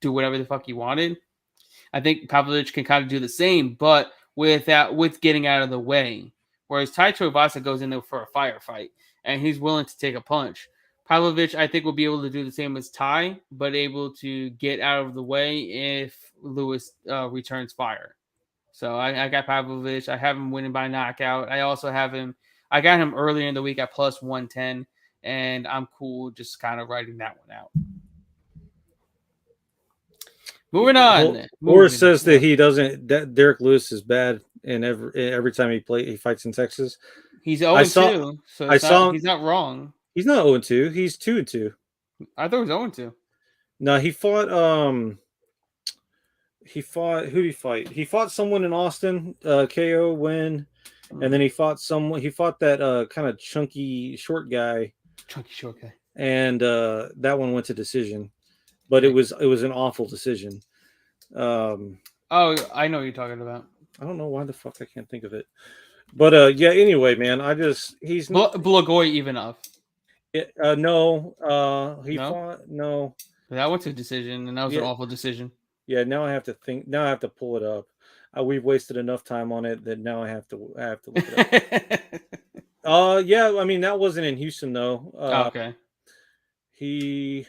do whatever the fuck he wanted. I think Pavlovich can kind of do the same, but with getting out of the way. whereas Tai Tuivasa goes in there for a firefight, and he's willing to take a punch. Pavlovich, I think, will be able to do the same as Tai, but able to get out of the way if Lewis returns fire. So I got Pavlovich. I have him winning by knockout. I also have him. I got him earlier in the week at plus 110, and I'm cool just kind of writing that one out. Moving on. Boris says that he doesn't. That Derrick Lewis is bad, and every time he fights in Texas, he's 0-2. So he's not wrong. He's not 0-2. He's 2-2. I thought he was 0-2. No, he fought. Who did he fight? He fought someone in Austin, KO win, and then he fought someone. He fought that kind of chunky short guy. And that one went to decision. But it was an awful decision. I know what you're talking about. I don't know why the fuck I can't think of it. But yeah, anyway, man, he's not Blagoy Ivanov. No, fought no. That went to decision, and that was an awful decision. Yeah, now I have to think. Now I have to pull it up. We've wasted enough time on it that now I have to look it up. Yeah, I mean that wasn't in Houston though. Okay.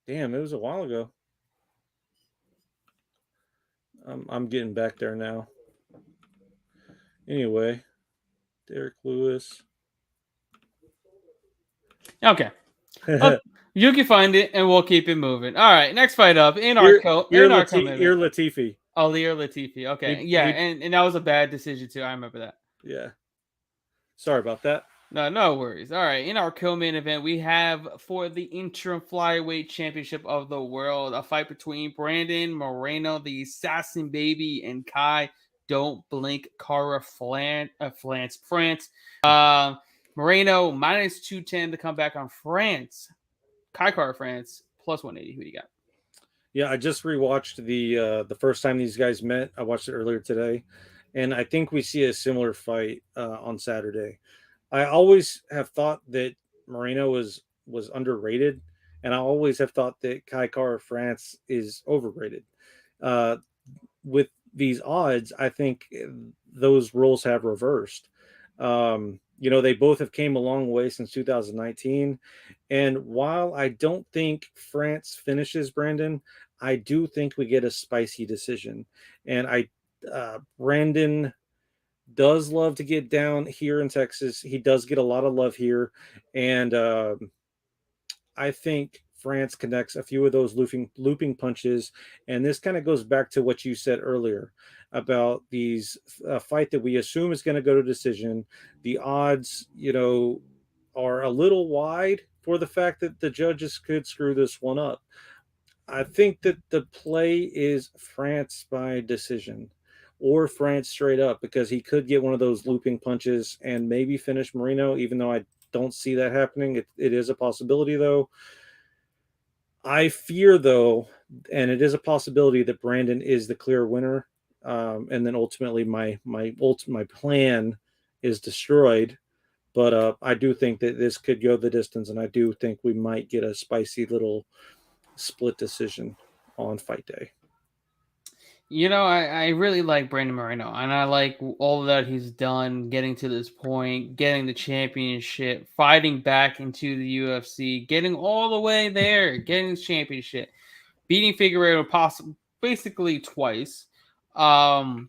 Damn, it was a while ago. I'm getting back there now. Anyway, Derrick Lewis. Okay. You can find it, and we'll keep it moving. All right, next fight up in our Latifi. Oh, Ilir Latifi. Okay, and that was a bad decision too. I remember that. Yeah. Sorry about that. No worries. All right, in our co-main event, we have for the interim flyweight championship of the world a fight between Brandon Moreno, the assassin baby, and Kai Don't Blink Kara France. Moreno minus 210 to come back on France. Kai Kara France plus 180. Who do you got? Yeah, I just rewatched the first time these guys met. I watched it earlier today, and I think we see a similar fight on Saturday. I always have thought that Moreno was underrated, and I always have thought that Kai Kara France is overrated. With these odds, I think those roles have reversed. They both have came a long way since 2019. And while I don't think France finishes Brandon, I do think we get a spicy decision. And Brandon does love to get down here in Texas. He does get a lot of love here. And I think France connects a few of those looping punches. And this kind of goes back to what you said earlier about these fight that we assume is going to go to decision. The odds, are a little wide for the fact that the judges could screw this one up. I think that the play is France by decision or France straight up, because he could get one of those looping punches and maybe finish Moreno, even though I don't see that happening. It is a possibility, though. I fear, though, and it is a possibility that Brandon is the clear winner, and then ultimately my plan is destroyed. But I do think that this could go the distance, and I do think we might get a spicy little split decision on fight day. I really like Brandon Moreno, and I like all that he's done, getting to this point, getting the championship, fighting back into the UFC, getting all the way there, getting the championship, beating Figueiredo basically twice. But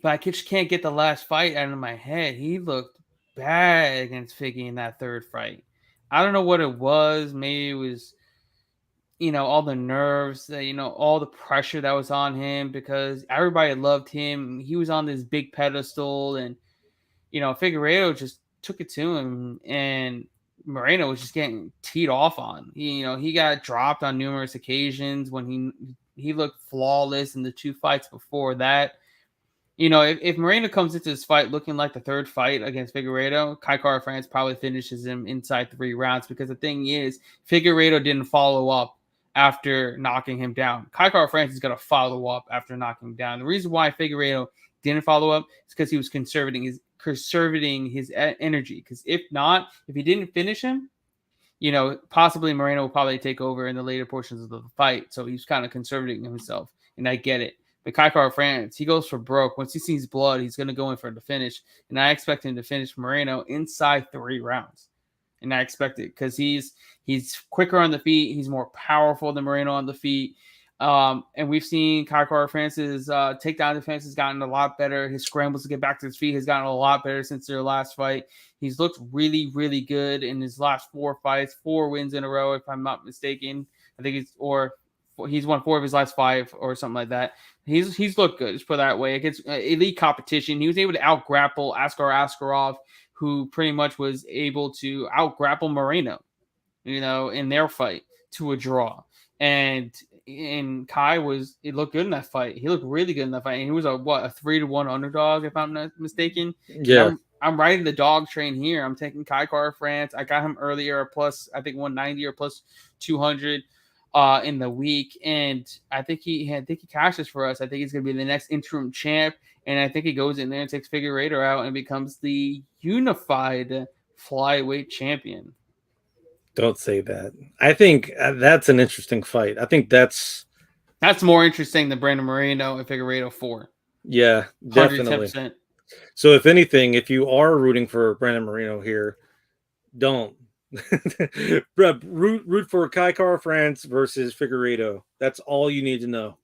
I just can't get the last fight out of my head. He looked bad against Figgy in that third fight. I don't know what it was. Maybe it was all the nerves, all the pressure that was on him because everybody loved him. He was on this big pedestal, and, Figueiredo just took it to him, and Moreno was just getting teed off on. He got dropped on numerous occasions when he looked flawless in the two fights before that. If Moreno comes into this fight looking like the third fight against Figueiredo, Kai Kara France probably finishes him inside 3 rounds, because the thing is, Figueiredo didn't follow up after knocking him down. Kai Kara France is going to follow up after knocking him down. The reason why Figueiredo didn't follow up is because he was conserving his energy. Because if he didn't finish him, possibly Moreno will probably take over in the later portions of the fight. So he's kind of conserving himself, and I get it. But Kai Kara France, he goes for broke. Once he sees blood, he's going to go in for the finish. And I expect him to finish Moreno inside 3 rounds. And I expect it because he's quicker on the feet. He's more powerful than Moreno on the feet. And we've seen Kai Kara France's takedown defense has gotten a lot better. His scrambles to get back to his feet has gotten a lot better since their last fight. He's looked really, really good in his last 4 fights, 4 wins in a row, if I'm not mistaken. I think he's won 4 of his last 5 or something like that. He's looked good, just put it that way. Against elite competition, he was able to out-grapple Askarov, who pretty much was able to out-grapple Moreno, in their fight to a draw. And Kai it looked good in that fight. He looked really good in that fight. And he was a 3-1 underdog, if I'm not mistaken. Yeah. I'm riding the dog train here. I'm taking Kai Kara France. I got him earlier, plus I think 190 or plus 200 in the week, and I think he cashes for us. I think he's going to be the next interim champ, and I think he goes in there and takes Figueiredo out and becomes the unified flyweight champion. Don't say that. I think that's an interesting fight. I think that's more interesting than Brandon Moreno and Figueiredo 4. Yeah, definitely. 110%. So if anything, if you are rooting for Brandon Moreno here, don't. root for Kai Kara France versus Figueiredo. That's all you need to know.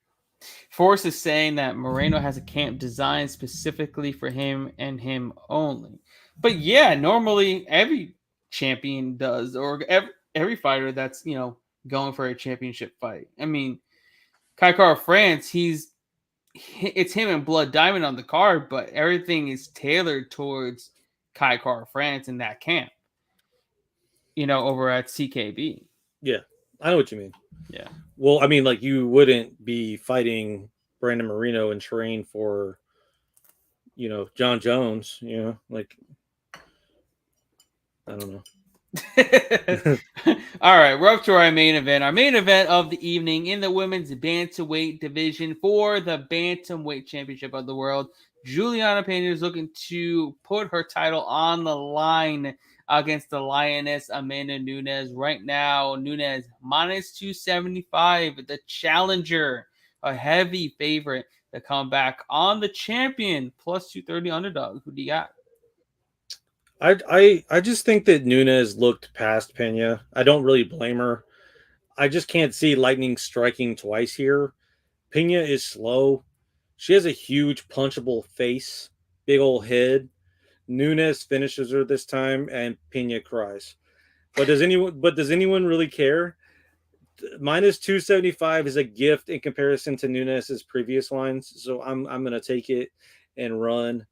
Forrest is saying that Moreno has a camp designed specifically for him and him only. But yeah, normally every champion does, or every fighter that's going for a championship fight. I mean, Kai Kara France, it's him and Blood Diamond on the card, but everything is tailored towards Kai Kara France in that camp. Over at CKB. Yeah, I know what you mean. Yeah. Well, I mean, like, you wouldn't be fighting Brandon Moreno and train for, John Jones, like, I don't know. All right, we're up to our main event. Our main event of the evening in the women's bantamweight division for the bantamweight championship of the world. Juliana Pena is looking to put her title on the line against the Lioness Amanda Nunez. Right now, Nunez minus 275, the challenger, a heavy favorite to come back on the champion, plus 230 underdog. Who do you got? I just think that Nunez looked past Pena. I don't really blame her. I just can't see lightning striking twice here. Pena is slow. She has a huge punchable face, big old head. Nunez finishes her this time, and Pena cries. But does anyone really care? Minus 275 is a gift in comparison to Nunez's previous lines, so I'm gonna take it and run.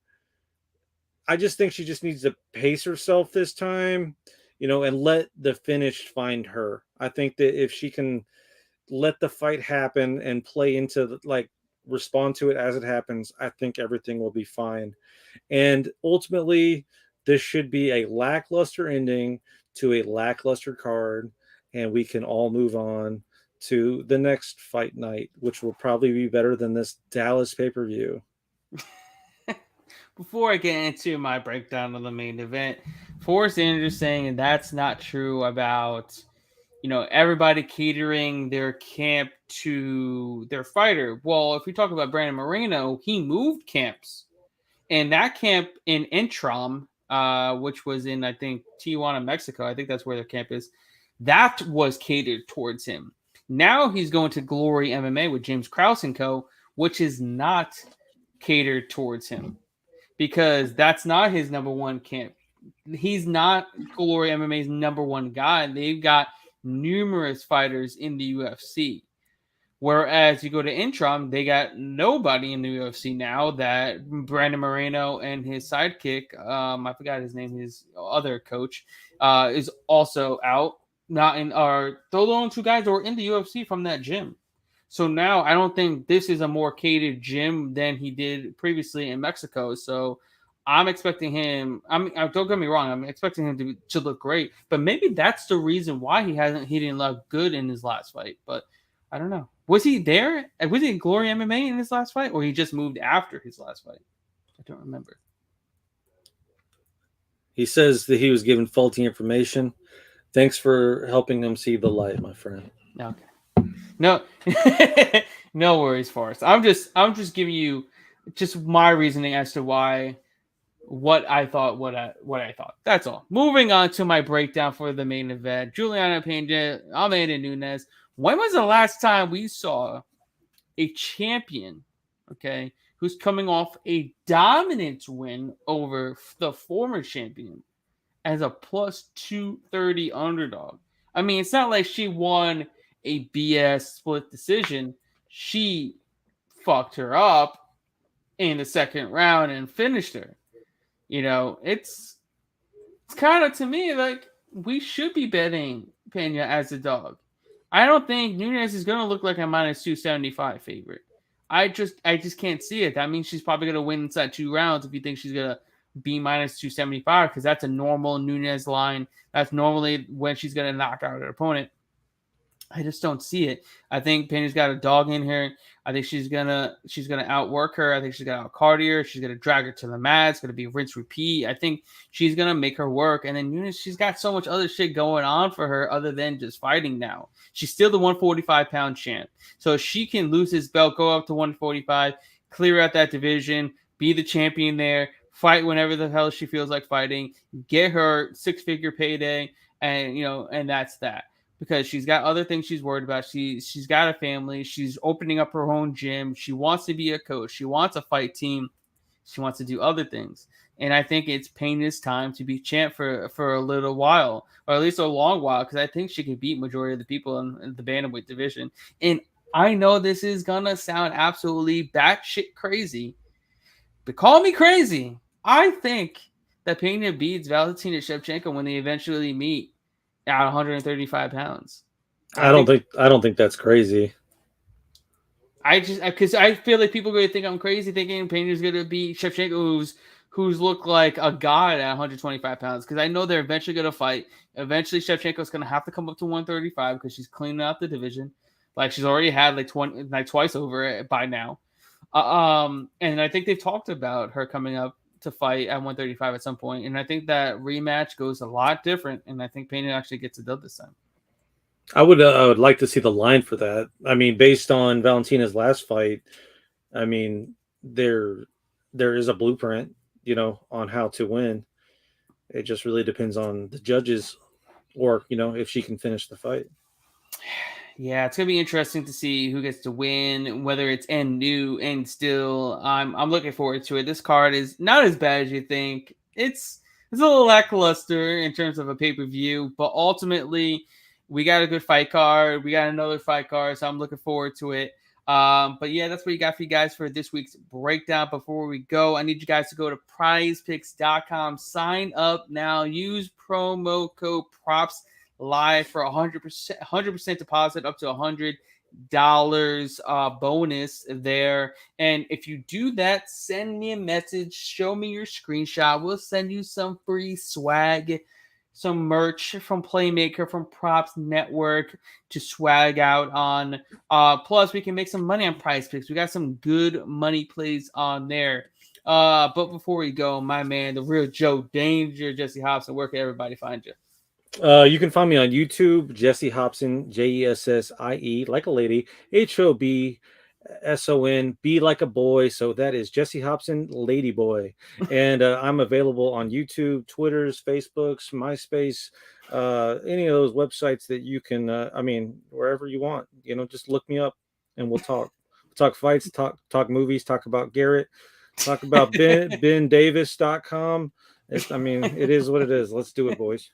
I just think she just needs to pace herself this time, and let the finish find her. I think that if she can let the fight happen and play into respond to it as it happens, I think everything will be fine. And ultimately, this should be a lackluster ending to a lackluster card, and we can all move on to the next fight night, which will probably be better than this Dallas pay-per-view. Before I get into my breakdown of the main event, Forrest Andrews saying that's not true about everybody catering their camp to their fighter. Well, if we talk about Brandon Moreno, he moved camps. And that camp in Intram, which was in, I think, Tijuana, Mexico, I think that's where their camp is, that was catered towards him. Now he's going to Glory MMA with James Krause & Co., which is not catered towards him because that's not his number one camp. He's not Glory MMA's number one guy. They've got numerous fighters in the UFC. Whereas you go to Intram, they got nobody in the UFC now. That Brandon Moreno and his sidekick, I forgot his name, his other coach, is also out. They're the only 2 guys that were in the UFC from that gym. So now I don't think this is a more catered gym than he did previously in Mexico. So I'm expecting him. Don't get me wrong. I'm expecting him to look great, but maybe that's the reason why he didn't look good in his last fight. But I don't know. Was he there? Was he in Glory MMA in his last fight, or he just moved after his last fight? I don't remember. He says that he was given faulty information. Thanks for helping him see the light, my friend. Okay. No, No worries, Forrest. I'm just giving you just my reasoning as to why what I thought. That's all. Moving on to my breakdown for the main event. Juliana Pena, Amanda Nunez. When was the last time we saw a champion, okay, who's coming off a dominant win over the former champion as a plus 230 underdog? I mean, it's not like she won a BS split decision. She fucked her up in the second round and finished her. It's kind of, to me, like we should be betting Pena as a dog. I don't think Nunez is going to look like a minus 275 favorite. I just can't see it. That means she's probably going to win inside 2 rounds if you think she's going to be minus 275, because that's a normal Nunez line. That's normally when she's going to knock out her opponent. I just don't see it. I think Pena's got a dog in her. I think she's gonna outwork her. I think she's gonna outcardio her. She's gonna drag her to the mat. It's gonna be rinse repeat. I think she's gonna make her work. And then Nunez, she's got so much other shit going on for her other than just fighting now. She's still the 145-pound champ. So she can lose his belt, go up to 145, clear out that division, be the champion there, fight whenever the hell she feels like fighting, get her 6-figure payday, and that's that. Because she's got other things she's worried about. She's got a family. She's opening up her own gym. She wants to be a coach. She wants a fight team. She wants to do other things. And I think it's Pena's time to be champ for a little while, or at least a long while, because I think she can beat majority of the people in the bantamweight division. And I know this is going to sound absolutely batshit crazy, but call me crazy. I think that Pena beats Valentina Shevchenko when they eventually meet at 135 pounds. I don't think that's crazy. Because I feel like people are going to think I'm crazy thinking Pena's going to beat Shevchenko, who's looked like a god at 125 pounds. Because I know they're eventually going to fight. Eventually, Shevchenko's going to have to come up to 135 because she's cleaning out the division. Like she's already had twice over it by now. And I think they've talked about her coming up to fight at 135 at some point, and I think that rematch goes a lot different, and I think Pena actually gets a dub this time. I would like to see the line for that. I mean, based on Valentina's last fight, I mean there is a blueprint, on how to win. It just really depends on the judges, or if she can finish the fight. Yeah, it's gonna be interesting to see who gets to win, whether it's end new and still. I'm looking forward to it. This card is not as bad as you think. It's a little lackluster in terms of a pay-per-view, but ultimately we got a good fight card. We got another fight card, so I'm looking forward to it. But yeah, that's what you got for you guys for this week's breakdown. Before we go, I need you guys to go to PrizePicks.com, sign up now, use promo code PROPS live for 100% deposit up to $100 bonus there. And if you do that, send me a message, show me your screenshot. We'll send you some free swag, some merch from Playmaker, from Props Network to swag out on. Plus, we can make some money on PrizePicks. We got some good money plays on there. But before we go, my man, the real Joe Danger, Jesse Hobson, where can everybody find you? You can find me on YouTube, Jesse Hobson, Jessie, like a lady, HOBSON, be like a boy. So that is Jesse Hobson, Lady Boy. And I'm available on YouTube, Twitter's, Facebook's, MySpace, any of those websites that you can, wherever you want, just look me up and we'll talk. Talk fights, talk movies, talk about Garrett, talk about BenDavis.com. It is what it is. Let's do it, boys.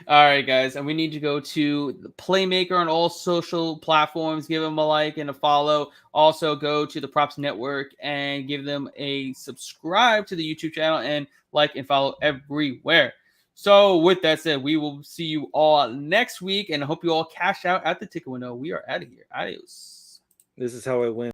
All right, guys, and we need to go to the Playmaker on all social platforms. Give them a like and a follow. Also, go to the Props Network and give them a subscribe to the YouTube channel and like and follow everywhere. So, with that said, we will see you all next week, and I hope you all cash out at the ticket window. We are out of here. Adios. This is how I win.